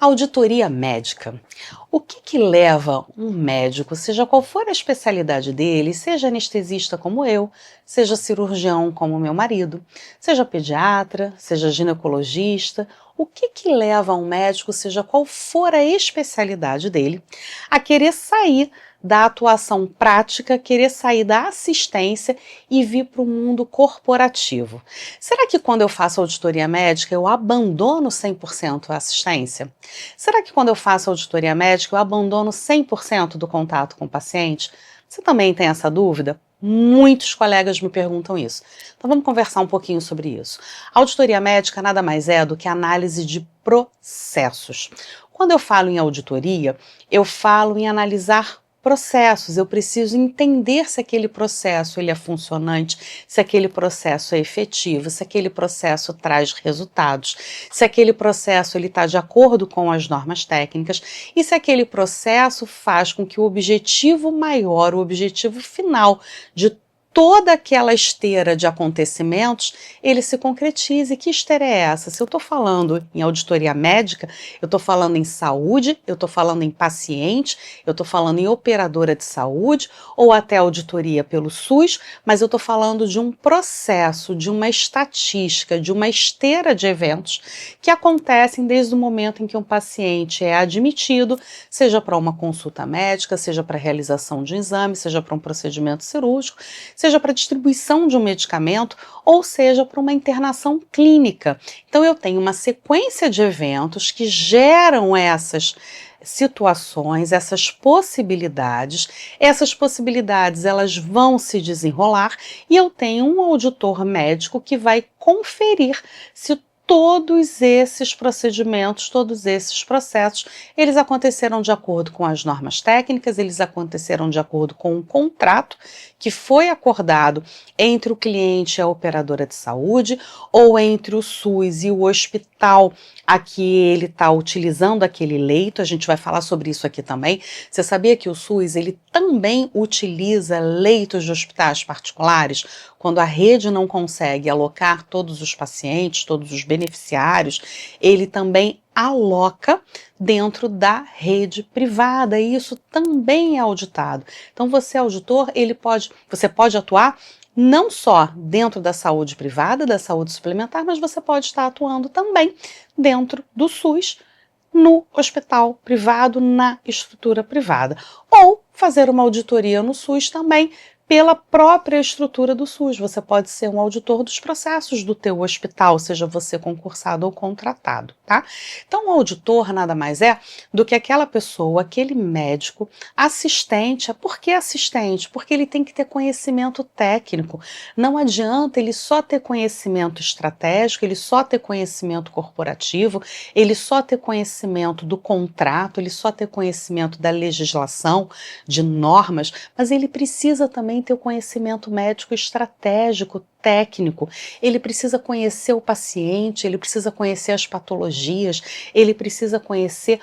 Auditoria médica. O que leva um médico, seja qual for a especialidade dele, seja anestesista como eu, seja cirurgião como meu marido, seja pediatra, seja ginecologista, o que leva um médico, seja qual for a especialidade dele, a querer sair da atuação prática, querer sair da assistência e vir para o mundo corporativo? Será que quando eu faço auditoria médica eu abandono 100% a assistência? Será que quando eu faço auditoria médica eu abandono 100% do contato com o paciente? Você também tem essa dúvida? Muitos colegas me perguntam isso. Então vamos conversar um pouquinho sobre isso. A auditoria médica nada mais é do que análise de processos. Quando eu falo em auditoria, eu falo em analisar processos. Eu preciso entender se aquele processo ele é funcionante, se aquele processo é efetivo, se aquele processo traz resultados, se aquele processo ele está de acordo com as normas técnicas e se aquele processo faz com que o objetivo maior, o objetivo final de toda aquela esteira de acontecimentos, ele se concretize. Que esteira é essa? Se eu estou falando em auditoria médica, eu estou falando em saúde, eu estou falando em paciente, eu estou falando em operadora de saúde, ou até auditoria pelo SUS, mas eu estou falando de um processo, de uma estatística, de uma esteira de eventos que acontecem desde o momento em que um paciente é admitido, seja para uma consulta médica, seja para realização de um exame, seja para um procedimento cirúrgico, seja para distribuição de um medicamento, ou seja para uma internação clínica. Então eu tenho uma sequência de eventos que geram essas situações, essas possibilidades elas vão se desenrolar e eu tenho um auditor médico que vai conferir se todos esses procedimentos, todos esses processos, eles aconteceram de acordo com as normas técnicas, eles aconteceram de acordo com um contrato que foi acordado entre o cliente e a operadora de saúde, ou entre o SUS e o hospital a que ele está utilizando aquele leito. A gente vai falar sobre isso aqui também. Você sabia que o SUS ele também utiliza leitos de hospitais particulares? Quando a rede não consegue alocar todos os pacientes, todos os beneficiários, ele também aloca dentro da rede privada e isso também é auditado. Então você auditor, você pode atuar não só dentro da saúde privada, da saúde suplementar, mas você pode estar atuando também dentro do SUS, no hospital privado, na estrutura privada. Ou fazer uma auditoria no SUS também, pela própria estrutura do SUS. Você pode ser um auditor dos processos do teu hospital, seja você concursado ou contratado, tá? Então, o auditor nada mais é do que aquela pessoa, aquele médico, assistente. Por que assistente? Porque ele tem que ter conhecimento técnico. Não adianta ele só ter conhecimento estratégico, ele só ter conhecimento corporativo, ele só ter conhecimento do contrato, ele só ter conhecimento da legislação, de normas, mas ele precisa também ter o conhecimento médico estratégico, técnico. Ele precisa conhecer o paciente, ele precisa conhecer as patologias, ele precisa conhecer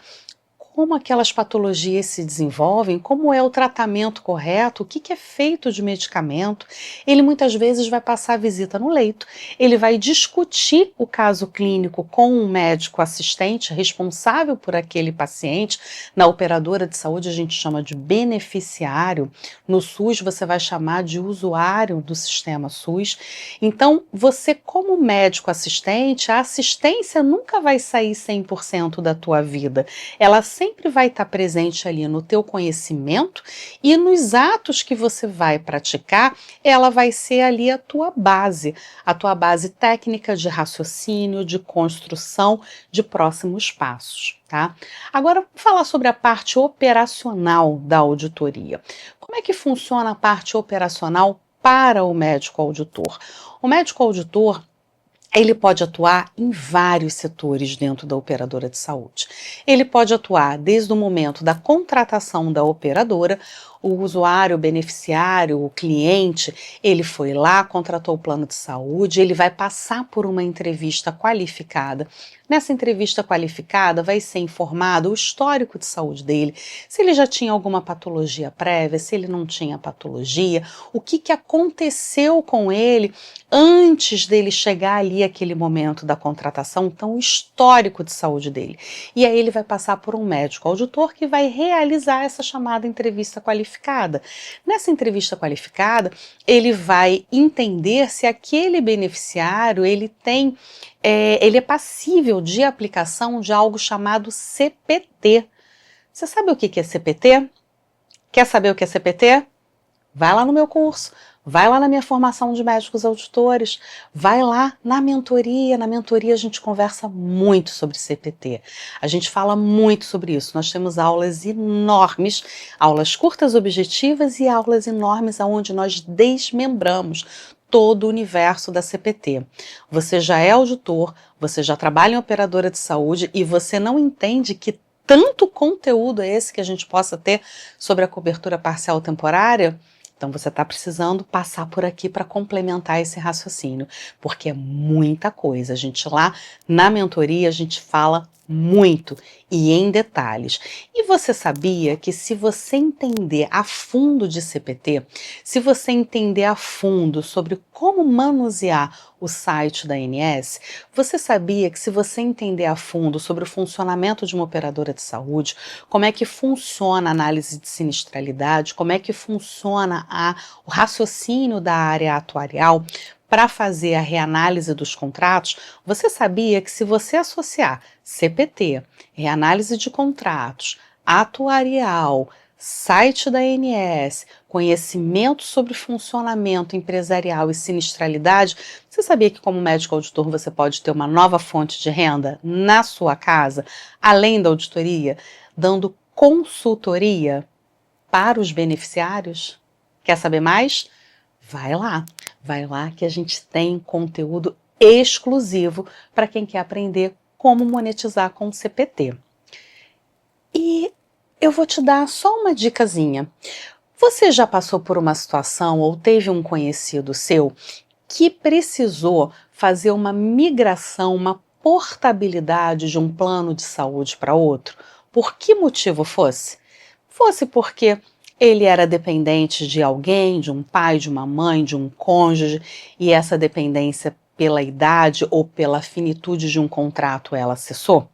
como aquelas patologias se desenvolvem, como é o tratamento correto, o que é feito de medicamento. Ele muitas vezes vai passar a visita no leito, ele vai discutir o caso clínico com um médico assistente responsável por aquele paciente. Na operadora de saúde a gente chama de beneficiário, no SUS você vai chamar de usuário do sistema SUS. Então você como médico assistente, a assistência nunca vai sair 100% da tua vida, ela sempre vai estar presente ali no teu conhecimento e nos atos que você vai praticar, ela vai ser ali a tua base técnica de raciocínio, de construção de próximos passos, tá? Agora, vamos falar sobre a parte operacional da auditoria. Como é que funciona a parte operacional para o médico auditor? O médico auditor, ele pode atuar em vários setores dentro da operadora de saúde. Ele pode atuar desde o momento da contratação da operadora, o usuário, o beneficiário, o cliente, ele foi lá, contratou o plano de saúde, ele vai passar por uma entrevista qualificada. Nessa entrevista qualificada vai ser informado o histórico de saúde dele, se ele já tinha alguma patologia prévia, se ele não tinha patologia, o que aconteceu com ele antes dele chegar ali aquele momento da contratação, então o histórico de saúde dele. E aí ele vai passar por um médico auditor que vai realizar essa chamada entrevista qualificada. Nessa entrevista qualificada, ele vai entender se aquele beneficiário ele é passível de aplicação de algo chamado CPT. Você sabe o que é CPT? Quer saber o que é CPT? Vai lá no meu curso, vai lá na minha formação de médicos auditores, vai lá na mentoria. Na mentoria a gente conversa muito sobre CPT, a gente fala muito sobre isso. Nós temos aulas enormes, aulas curtas objetivas e aulas enormes onde nós desmembramos todo o universo da CPT. Você já é auditor, você já trabalha em operadora de saúde e você não entende que tanto conteúdo é esse que a gente possa ter sobre a cobertura parcial temporária? Então você está precisando passar por aqui para complementar esse raciocínio, porque é muita coisa. A gente lá na mentoria, a gente fala muito e em detalhes. E você sabia que se você entender a fundo de CPT, se você entender a fundo sobre como manusear o site da ANS, você sabia que se você entender a fundo sobre o funcionamento de uma operadora de saúde, como é que funciona a análise de sinistralidade, como é que funciona o raciocínio da área atuarial para fazer a reanálise dos contratos, você sabia que se você associar CPT, reanálise de contratos, atuarial, site da ANS, conhecimento sobre funcionamento empresarial e sinistralidade, você sabia que como médico auditor você pode ter uma nova fonte de renda na sua casa, além da auditoria, dando consultoria para os beneficiários? Quer saber mais? Vai lá que a gente tem conteúdo exclusivo para quem quer aprender como monetizar com o CPT. E eu vou te dar só uma dicasinha. Você já passou por uma situação ou teve um conhecido seu que precisou fazer uma migração, uma portabilidade de um plano de saúde para outro? Por que motivo fosse? Fosse porque ele era dependente de alguém, de um pai, de uma mãe, de um cônjuge, e essa dependência pela idade ou pela finitude de um contrato ela cessou?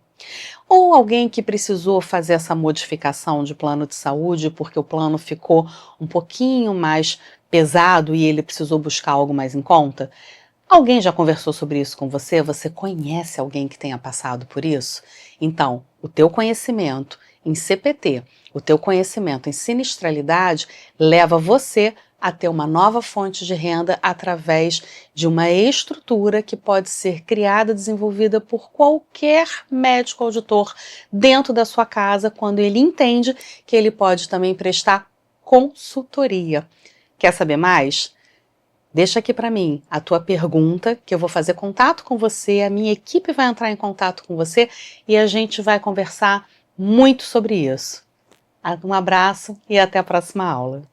Ou alguém que precisou fazer essa modificação de plano de saúde porque o plano ficou um pouquinho mais pesado e ele precisou buscar algo mais em conta? Alguém já conversou sobre isso com você? Você conhece alguém que tenha passado por isso? Então, o teu conhecimento em CPT, o teu conhecimento em sinistralidade leva você a ter uma nova fonte de renda através de uma estrutura que pode ser criada, desenvolvida por qualquer médico auditor dentro da sua casa, quando ele entende que ele pode também prestar consultoria. Quer saber mais? Deixa aqui para mim a tua pergunta, que eu vou fazer contato com você, a minha equipe vai entrar em contato com você e a gente vai conversar muito sobre isso. Um abraço e até a próxima aula.